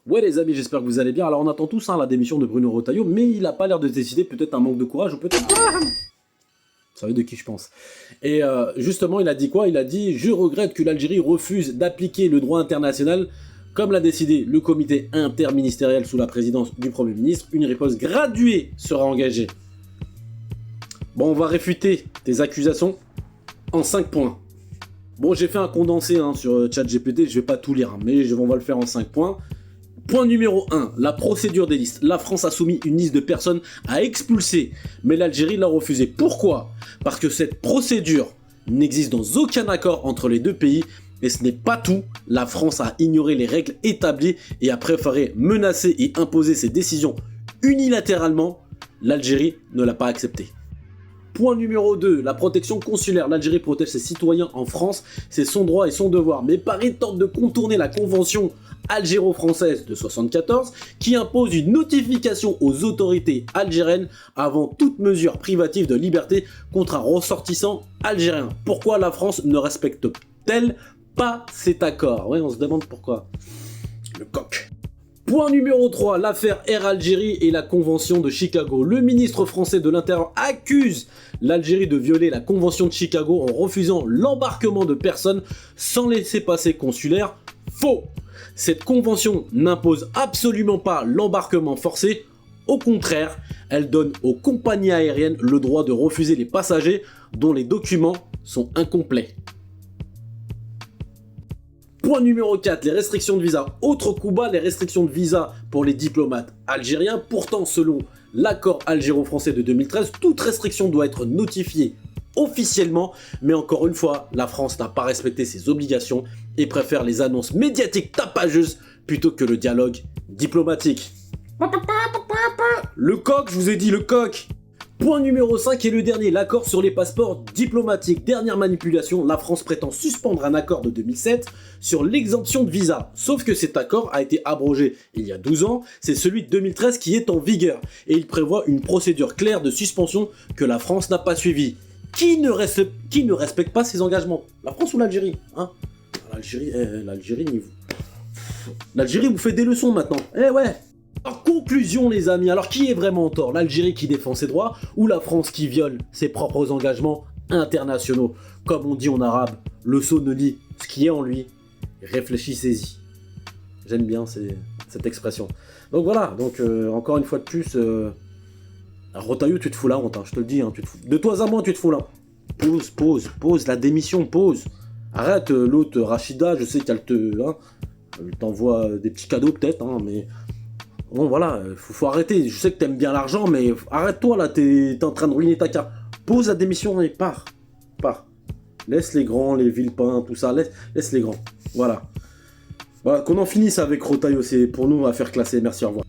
Ouais les amis, j'espère que vous allez bien. Alors on attend tous la démission de Bruno Retailleau, mais il n'a pas l'air de se décider, peut-être un manque de courage, ou peut-être... Vous savez de qui je pense. Et justement, il a dit quoi? Il a dit « Je regrette que l'Algérie refuse d'appliquer le droit international. Comme l'a décidé le comité interministériel sous la présidence du Premier ministre, une réponse graduée sera engagée. » Bon, on va réfuter tes accusations en 5 points. Bon, j'ai fait un condensé sur ChatGPT, je vais pas tout lire, mais on va le faire en 5 points. Point numéro 1, la procédure des listes. La France a soumis une liste de personnes à expulser, mais l'Algérie l'a refusé. Pourquoi? Parce que cette procédure n'existe dans aucun accord entre les deux pays, et ce n'est pas tout. La France a ignoré les règles établies et a préféré menacer et imposer ses décisions unilatéralement. L'Algérie ne l'a pas accepté. Point numéro 2, la protection consulaire. L'Algérie protège ses citoyens en France, c'est son droit et son devoir. Mais Paris tente de contourner la convention algéro-française de 1974 qui impose une notification aux autorités algériennes avant toute mesure privative de liberté contre un ressortissant algérien. Pourquoi la France ne respecte-t-elle pas cet accord? Ouais, on se demande pourquoi. Le coq. Point numéro 3, l'affaire Air Algérie et la convention de Chicago. Le ministre français de l'Intérieur accuse l'Algérie de violer la convention de Chicago en refusant l'embarquement de personnes sans laissez-passer consulaire. Faux! Cette convention n'impose absolument pas l'embarquement forcé. Au contraire, elle donne aux compagnies aériennes le droit de refuser les passagers dont les documents sont incomplets. Point numéro 4, les restrictions de visa. Autre coup bas, les restrictions de visa pour les diplomates algériens. Pourtant, selon l'accord algéro-français de 2013, toute restriction doit être notifiée officiellement. Mais encore une fois, la France n'a pas respecté ses obligations et préfère les annonces médiatiques tapageuses plutôt que le dialogue diplomatique. Le coq, je vous ai dit le coq. Point numéro 5 et le dernier, l'accord sur les passeports diplomatiques. Dernière manipulation, la France prétend suspendre un accord de 2007 sur l'exemption de visa. Sauf que cet accord a été abrogé il y a 12 ans, c'est celui de 2013 qui est en vigueur. Et il prévoit une procédure claire de suspension que la France n'a pas suivie. Qui ne respecte pas ses engagements? La France ou l'Algérie, L'Algérie vous fait des leçons maintenant. Eh ouais. En conclusion les amis, alors qui est vraiment en tort? L'Algérie qui défend ses droits ou la France qui viole ses propres engagements internationaux? Comme on dit en arabe, le sot ne lit ce qui est en lui, réfléchissez-y. J'aime bien cette expression. Donc voilà, encore une fois de plus, Retailleau tu te fous la honte, je te le dis, tu te fous. De toi à moi tu te fous la honte. Pose la démission, pose. Arrête l'autre Rachida, je sais qu'elle elle t'envoie des petits cadeaux peut-être, mais... Bon voilà, faut arrêter, je sais que t'aimes bien l'argent, mais arrête-toi là, t'es en train de ruiner ta carte. Pose la démission et pars. Laisse les grands, les villepins, tout ça, laisse les grands. Voilà. Qu'on en finisse avec Retailleau, c'est pour nous à faire classer, merci, au revoir.